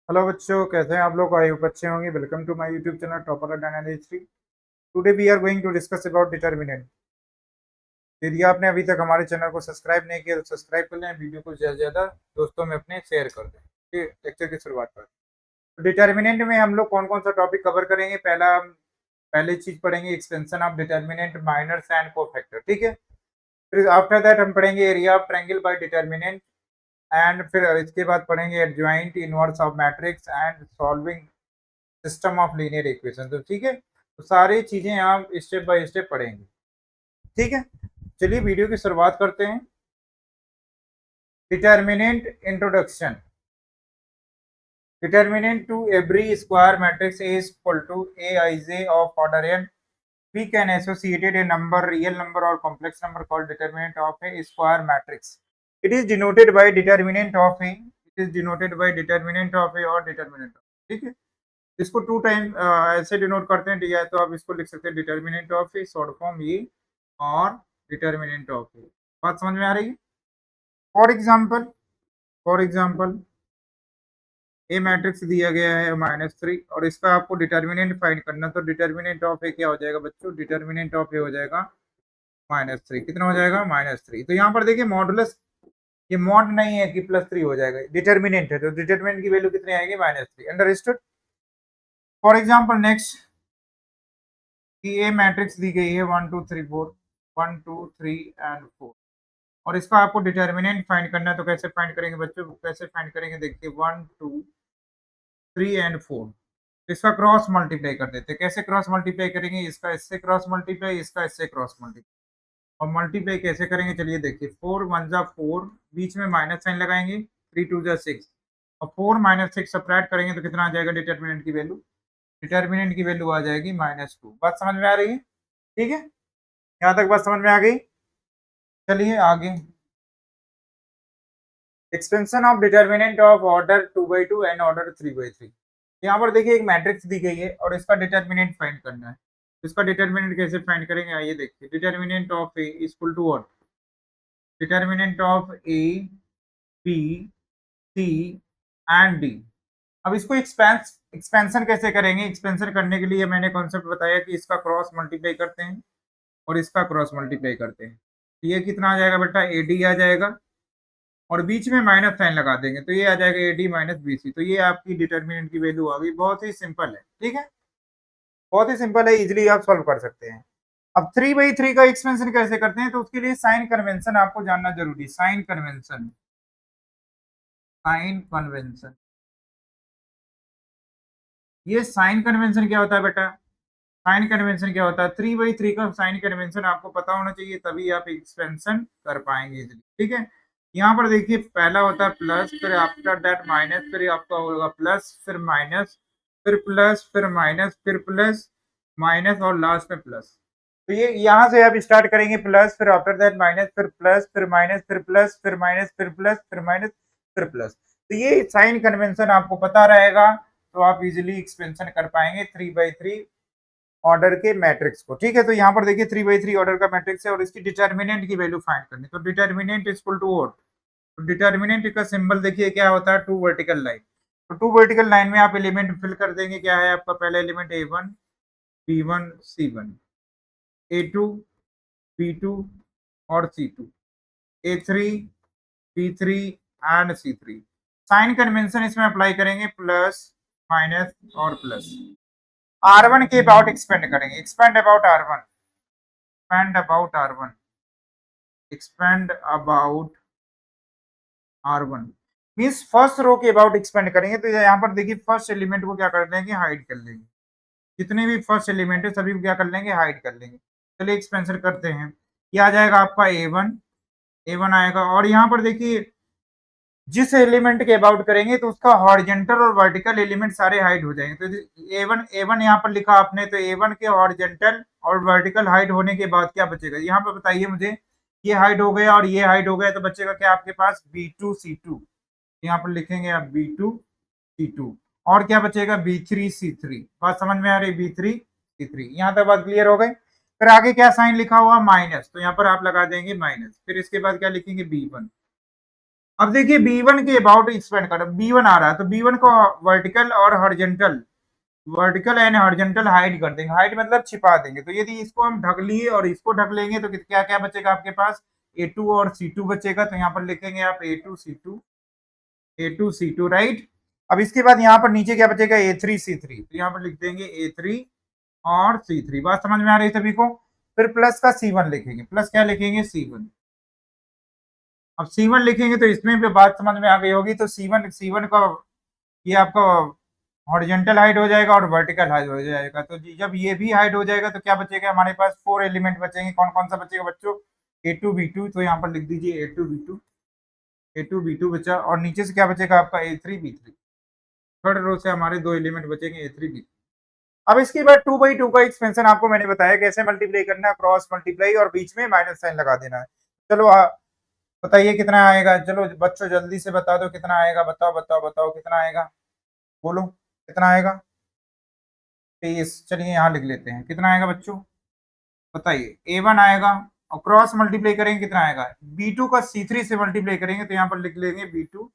Hello बच्चों, कैसे हैं आप लोग? आई होप अच्छे होंगे। Welcome to my YouTube channel topper Diana history. Today we are going to discuss about determinant. यदि आपने अभी तक हमारे चैनल को सब्सक्राइब नहीं किया तो सब्सक्राइब कर लें, वीडियो को ज़्यादा से ज़्यादा दोस्तों में अपने शेयर कर दें। ठीक, लेक्चर की शुरुआत करते हैं। तो डिटर्मिनेंट में हम लोग कौन कौन सा टॉपिक कवर करेंगे? पहली चीज पढ़ेंगे expansion of determinant, minors and cofactor. ठीक है। फिर आफ्टर दैट हम पढ़ेंगे area of triangle by determinant. And फिर इसके बाद पढ़ेंगे adjoint inverse of matrix and solving system of linear equation. तो ठीक है, तो सारी चीजें आप स्टेप बाय स्टेप पढ़ेंगे। ठीक है, चलिए वीडियो की शुरुआत करते हैं। Determinant introduction. Determinant to every square matrix is equal to aij of order n. We can associate a number, real number or complex number called determinant of a square matrix. It is denoted by determinant of a. It is denoted by determinant of a or determinant of. ठीक है, इसको to time ऐसे denote करते हैं, या तो आप इसको लिख सकते हैं determinant of A, short form A, और डिटर्मिनेंट ऑफ ए। बात समझ में आ रही है? फॉर एग्जाम्पल ए मैट्रिक्स दिया गया है -3 और इसका आपको डिटर्मिनेंट फाइंड करना, तो डिटर्मिनेंट ऑफ ए क्या हो जाएगा बच्चों? डिटर्मिनेंट ऑफ ए हो जाएगा -3। कितना हो जाएगा? -3। तो यहाँ पर देखिए मॉडुलस, ये मॉड नहीं है कि +3 हो जाएगा, डिटर्मिनेंट है, तो डिटर्मिनेंट की वैल्यू कितनी आएगी? -3। अंडरस्टूड? फॉर एग्जाम्पल नेक्स्ट, कि ए मैट्रिक्स दी गई है 1 2 3 4, 1 2 3 एंड 4, और इसका आपको डिटर्मिनेंट फाइंड करना है। तो कैसे फाइंड करेंगे बच्चों? कैसे फाइंड करेंगे? देखिए 1 2 3 एंड 4, इसका क्रॉस मल्टीप्लाई कर देते हैं। कैसे क्रॉस मल्टीप्लाई करेंगे? इसका इससे क्रॉस मल्टीप्लाई, इसका इससे क्रॉस मल्टीप्लाई। और मल्टीप्लाई कैसे करेंगे? चलिए देखिए, 4 1 जा 4, बीच में माइनस साइन लगाएंगे, 3 2 जा 6, और 4 -6 सब्ट्रैक्ट करेंगे तो कितना आ जाएगा डिटर्मिनेंट की वैल्यू? डिटर्मिनेंट की वैल्यू आ जाएगी -2। बात समझ में आ रही है? ठीक है, यहाँ तक बात समझ में आ गई। चलिए आगे, expansion of determinant of order 2/2 and order 3/3। यहाँ पर देखिए एक मैट्रिक्स दी गई है और इसका डिटर्मिनेंट फाइंड करना है। इसका डिटर्मिनेंट कैसे फाइंड करेंगे? आइए देखिए, determinant of A equal to what? Determinant of A, B, C and D. अब इसको एक्सपेंशन कैसे करेंगे? एक्सपेंशन करने के लिए मैंने कॉन्सेप्ट बताया कि इसका क्रॉस मल्टीप्लाई करते हैं और इसका क्रॉस मल्टीप्लाई करते हैं। तो ये कितना आ जाएगा बेटा? ए डी आ जाएगा, और बीच में माइनस साइन लगा देंगे तो ये आ जाएगा A D minus B C. तो ये आपकी डिटर्मिनेंट की वैल्यू आ गई। बहुत ही सिंपल है। ठीक है, बहुत ही सिंपल है, इजिली आप सॉल्व कर सकते हैं। अब 3/3 का एक्सपेंशन कैसे करते हैं? तो उसके लिए साइन कन्वेंशन आपको जानना जरूरी। साइन कन्वेंशन, साइन कन्वेंशन, ये साइन कन्वेंशन क्या होता है बेटा? साइन कन्वेंशन क्या होता है? 3/3 का साइन कन्वेंशन आपको पता होना चाहिए, तभी आप एक्सपेंशन कर पाएंगे इजिली। ठीक है, यहाँ पर देखिए पहला होता है प्लस, फिर आफ्टर दैट माइनस, फिर आपका होगा प्लस, फिर माइनस, फिर प्लस, फिर माइनस, फिर प्लस, माइनस, और लास्ट में प्लस। तो ये यहाँ से आप स्टार्ट करेंगे प्लस, फिर आफ्टर दैट माइनस, फिर प्लस, फिर माइनस, फिर प्लस, फिर माइनस, फिर प्लस, फिर माइनस, फिर प्लस। तो ये साइन कन्वेंशन आपको पता रहेगा तो आप इजिली एक्सपेंशन कर पाएंगे 3/3 ऑर्डर के मैट्रिक्स को। ठीक है, तो यहाँ पर देखिए 3/3 ऑर्डर का मैट्रिक्स है और इसकी डिटर्मिनेंट की वैल्यू फाइंड करनी। तो डिटर्मिनेंट इक्वल टू व्हाट? तो डिटर्मिनेंट का सिंबल देखिए क्या होता है? 2 वर्टिकल लाइन। तो 2 वर्टिकल लाइन में आप एलिमेंट फिल कर देंगे। क्या है आपका पहला element? A1 B1 C1, A2 B2 और C2, A3 B3 and C3। Sign convention इसमें अप्लाई करेंगे, प्लस माइनस और प्लस। R1 के अबाउट एक्सपेंड करेंगे, expand about R1, expand about R1, expand about R1 means first row के about expand करेंगे। तो यहाँ पर देखिए फर्स्ट एलिमेंट को क्या कर देंगे? हाइड कर लेंगे। जितने भी फर्स्ट एलिमेंट है सभी को क्या कर लेंगे? हाइड कर लेंगे। चलिए एक्सपेंशन करते हैं। ये आ जाएगा आपका A1, A1 आएगा, और यहाँ पर देखिए जिस एलिमेंट के अबाउट करेंगे तो उसका हॉरिजेंटल और वर्टिकल एलिमेंट सारे हाइड हो जाएंगे। तो A1 यहाँ पर लिखा आपने, तो A1 के हॉरिजेंटल और वर्टिकल हाइड होने के बाद क्या बचेगा? यहाँ पर बताइए मुझे। ये हाइड हो गया और ये हाइड हो गया, तो बचेगा क्या आपके पास? B2 C2। यहाँ पर लिखेंगे आप B2 C2, और क्या बचेगा? B3 C3। बात समझ में आ रही? B3 C3। यहाँ तक बात क्लियर हो गई। फिर आगे क्या साइन लिखा हुआ? माइनस, तो यहाँ पर आप लगा देंगे माइनस। फिर इसके बाद क्या लिखेंगे? B1। अब देखिए B1 के अबाउट एक्सपेंड कर B1 आ रहा है तो B1 को वर्टिकल और वर्टिकल एंड हॉरिजॉन्टल हाइड कर देंगे। हाइड मतलब छिपा देंगे। तो यदि इसको हम ढक लिए और इसको ढक लेंगे तो क्या क्या बचेगा आपके पास, A2 और C2 बचेगा। तो यहाँ पर लिखेंगे आप A2 C2 राइट। अब इसके बाद यहाँ पर नीचे क्या बचेगा, A3 C3। तो यहाँ पर लिख देंगे A3 और C3। बात समझ में आ रही है सभी को। फिर प्लस का C1 लिखेंगे। प्लस क्या लिखेंगे, C1। अब C1 लिखेंगे तो इसमें भी बात समझ में आ गई होगी। तो C1 का ये आपका हॉरिजॉन्टल हाइट हो जाएगा और वर्टिकल हाइट हो जाएगा। तो जब ये भी हाइट हो जाएगा तो क्या बचेगा हमारे पास, 4 एलिमेंट बचेंगे। कौन कौन सा बचेगा बच्चों, A2 B2। तो यहाँ पर लिख दीजिए A2 B2 बचा। और नीचे से क्या बचेगा आपका A3 B3। थर्ड रो से हमारे 2 एलिमेंट बचेंगे A3 B3। अब इसके बाद 2/2 का एक्सपेंशन आपको मैंने बताया कैसे मल्टीप्लाई करना है, क्रॉस मल्टीप्लाई और बीच में माइनस साइन लगा देना है। चलो बताइए कितना आएगा। चलो बच्चों जल्दी से बता दो कितना आएगा। बताओ बताओ बताओ कितना आएगा, बोलो कितना आएगा। 23। चलिए यहाँ लिख लेते हैं कितना आएगा बच्चों, बताइए। A1 आएगा और क्रॉस मल्टीप्लाई करेंगे कितना आएगा, B2 का C3 से मल्टीप्लाई करेंगे तो यहाँ पर लिख लेंगे B2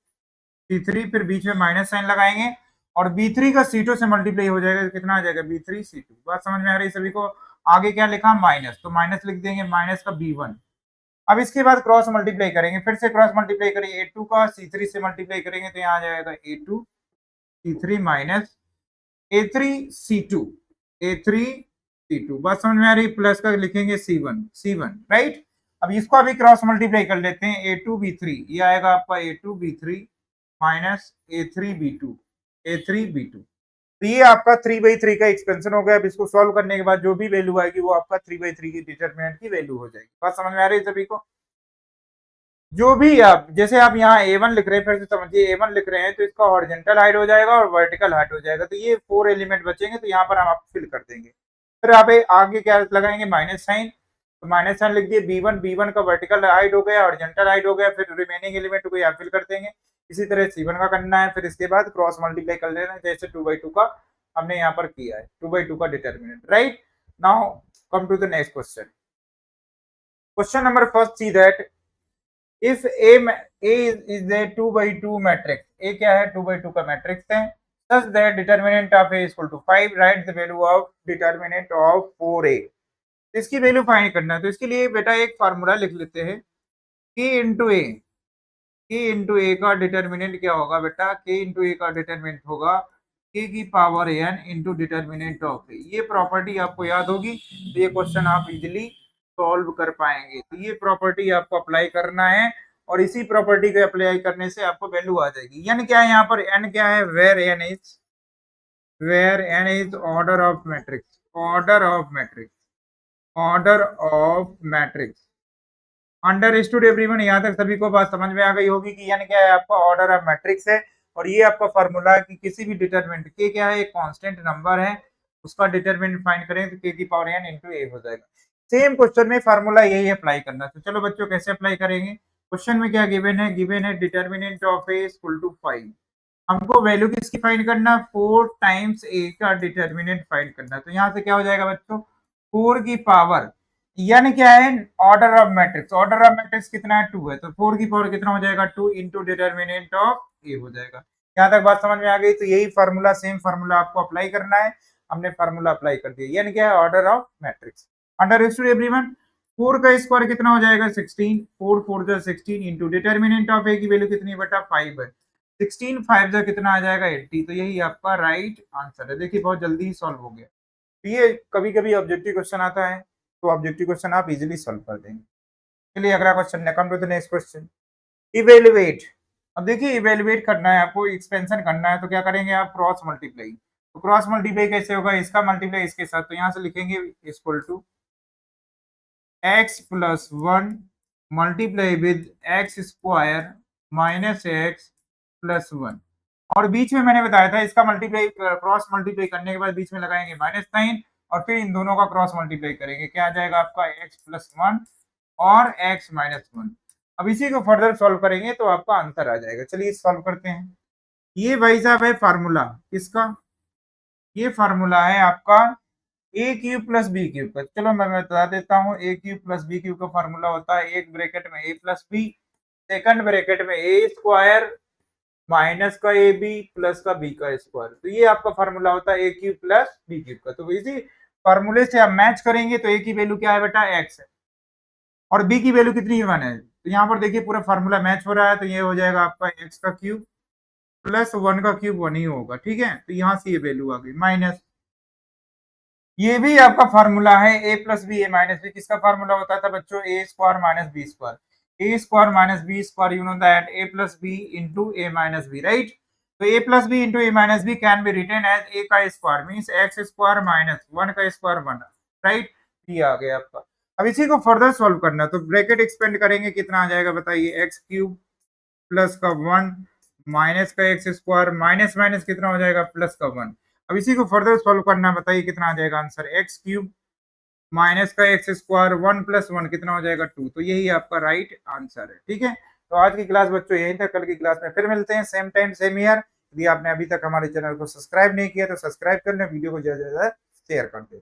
C3। फिर बीच में माइनस साइन लगाएंगे और B3 का C2 से मल्टीप्लाई हो जाएगा तो कितना आ जाएगा B3 C2। बात समझ में आ रही है सभी को। आगे क्या लिखा, माइनस। तो माइनस लिख देंगे माइनस का B1। अब इसके बाद क्रॉस मल्टीप्लाई करेंगे। फिर से क्रॉस मल्टीप्लाई करेंगे, A2 का C3 से मल्टीप्लाई करेंगे तो यहाँ आ जाएगा A2 C3 minus A3 C2। A3 C2 बात समझ में आ रही। प्लस का लिखेंगे C1 राइट। अब इसको अभी क्रॉस मल्टीप्लाई कर लेते हैं। A2 B3 ये आएगा आपका A2 B3 minus A3 B2। तो ये आपका 3/3 का एक्सपेंशन हो गया। अब इसको सॉल्व करने के बाद जो भी वैल्यू आएगी वो आपका 3/3 की डिटरमिनेंट की वैल्यू हो जाएगी। बात समझ में आ रही है सभी को। जो भी आप जैसे आप यहाँ A1 लिख रहे हैं, फिर से समझिए A1 लिख रहे हैं तो इसका हॉरिजॉन्टल हाइट हो जाएगा और वर्टिकल हाइट हो जाएगा। तो ये 4 एलिमेंट बचेंगे तो यहाँ पर हम आप फिल कर देंगे। फिर आप आगे क्या लगाएंगे, माइनस साइन। तो माइनस साइन लिख दिए। B1 का वर्टिकल हाइट हो गया, हॉरिजॉन्टल हाइट हो गया। फिर रिमेनिंग एलिमेंट को यहाँ फिल कर देंगे। इसी तरह C1 का करना है। फिर इसके बाद क्रॉस मल्टीप्लाई कर लेना है जैसे 2/2 का हमने यहाँ पर किया है। 2/2 का determinant right. Now come to the next question. Question number first see that if A is a 2/2 matrix, A क्या है, 2/2 का मैट्रिक्स है। such that determinant of A is equal to 5, write the value of determinant of 4A। इसकी value find करना है। तो इसके लिए बेटा एक फार्मूला लिख लेते हैं, K इंटू ए का डिटर्मिनेंट क्या होगा बेटा, K इंटू ए का डिटर्मिनेंट होगा K की power n into determinant of A। ये प्रॉपर्टी आपको याद होगी तो ये क्वेश्चन आप इजिली सॉल्व कर पाएंगे। तो ये प्रॉपर्टी आपको अप्लाई करना है और इसी प्रॉपर्टी को अप्लाई करने से आपको वैल्यू आ जाएगी। n क्या है यहाँ पर, n क्या है, where n is order of matrix. Order of matrix understood everyone. यहाँ तक सभी को बात समझ में आ गई होगी कि n क्या है, आपका ऑर्डर ऑफ मैट्रिक्स है। और ये आपका फॉर्मूला है कि किसी भी डिटरमिनेंट k क्या है, एक कांस्टेंट नंबर है, उसका डिटरमिनेंट फाइंड करें तो k की पावर n इंटू a हो जाएगा। सेम क्वेश्चन में फार्मूला यही अप्लाई करना है। तो चलो बच्चों कैसे अप्लाई करेंगे। क्वेश्चन में क्या गिवन है determinant of a equal to 5। हमको वैल्यू किसकी फाइंड करना, 4 टाइम्स a का डिटरमिनेंट फाइंड करना है। तो यहाँ से क्या हो जाएगा बच्चों, 4 की पावर यानी क्या है, ऑर्डर ऑफ मैट्रिक्स कितना है, 2 है। तो 4 की पावर कितना हो जाएगा, 2 इंटू डिटरमिनेंट ऑफ ए हो जाएगा। यहाँ तक बात समझ में आ गई। तो यही फार्मूला, सेम फार्मूला आपको अप्लाई करना है। हमने फार्मूला अप्लाई कर दिया, यानी क्या है, order of matrix. Understood everyone. 4 का स्क्वायर कितना हो जाएगा, 16। 4 4 जा 16 इंटू डिटरमिनेंट ऑफ ए की वैल्यू कितनी है बेटा, 5 है। 16 5 जा कितना आ जाएगा, 80। तो यही आपका राइट आंसर है। देखिए बहुत जल्दी ही सॉल्व हो गया। तो ये कभी कभी ऑब्जेक्टिव क्वेश्चन आता है तो ऑब्जेक्टिव क्वेश्चन आप इजीली सॉल्व कर देंगे। चलिए अगला question, come to the next question. Evaluate. अब देखिए इवेल्युएट करना है आपको, एक्सपेंशन करना है तो क्या करेंगे आप, क्रॉस मल्टीप्लाई। तो क्रॉस मल्टीप्लाई कैसे होगा, इसका मल्टीप्लाई इसके साथ। तो यहाँ से लिखेंगे equal to x plus 1 multiply with x square minus x plus 1। और बीच में मैंने बताया था इसका मल्टीप्लाई, क्रॉस मल्टीप्लाई करने के बाद बीच में लगाएंगे माइनस साइन और फिर इन दोनों का क्रॉस मल्टीप्लाई करेंगे। क्या आ जाएगा आपका, x प्लस 1 और x माइनस 1। अब इसी को फर्दर सॉल्व करेंगे तो आपका आंसर आ जाएगा। चलिए सॉल्व करते हैं। ये भाई साहब है फार्मूला किसका, ये फार्मूला है आपका A cube plus B cube का। चलो मैं बता देता हूँ। A cube plus B cube का फार्मूला होता है एक ब्रैकेट में a plus B second bracket में ए स्क्वायर माइनस का ए बी प्लस का बी का स्क्वायर, तो ये आपका फार्मूला होता है A cube plus B cube का। तो इसी फार्मूले से आप मैच करेंगे तो ए की वैल्यू क्या है बेटा एक्स है और बी की वैल्यू कितनी 1 है। तो यहाँ पर देखिए पूरा फार्मूला मैच हो रहा है, तो ये हो जाएगा आपका एक्स का क्यूब प्लस 1 का क्यूब 1 ही होगा, ठीक है। तो यहाँ से ये वैल्यू आ गई माइनस, ये भी आपका फार्मूला है A plus B A minus B. किसका फार्मूला होता था बच्चों, A square minus B square, A square minus B square, you know that A plus B into A minus B, right. तो A plus B into A minus B can be written as A का square means x square minus 1 का square 1, right. ये आ गया आपका। अब इसी को further solve करना है, तो ब्रैकेट एक्सपेंड करेंगे, कितना आ जाएगा बताइए, एक्स क्यूब प्लस का 1 माइनस का एक्स स्क्वायर माइनस माइनस कितना हो जाएगा प्लस का 1। अब इसी को फर्दर सॉल्व करना है, बताइए कितना आ जाएगा आंसर, एक्स क्यूब माइनस का एक्स स्क्वायर 1 प्लस 1 कितना हो जाएगा 2। तो यही आपका राइट आंसर है, ठीक है। तो आज की क्लास बच्चों यहीं तक, कल की क्लास में फिर मिलते हैं सेम टाइम सेम ईयर। यदि आपने अभी तक हमारे चैनल को सब्सक्राइब नहीं किया तो सब्सक्राइब कर लें, वीडियो को ज्यादा से ज्यादा शेयर कर दें।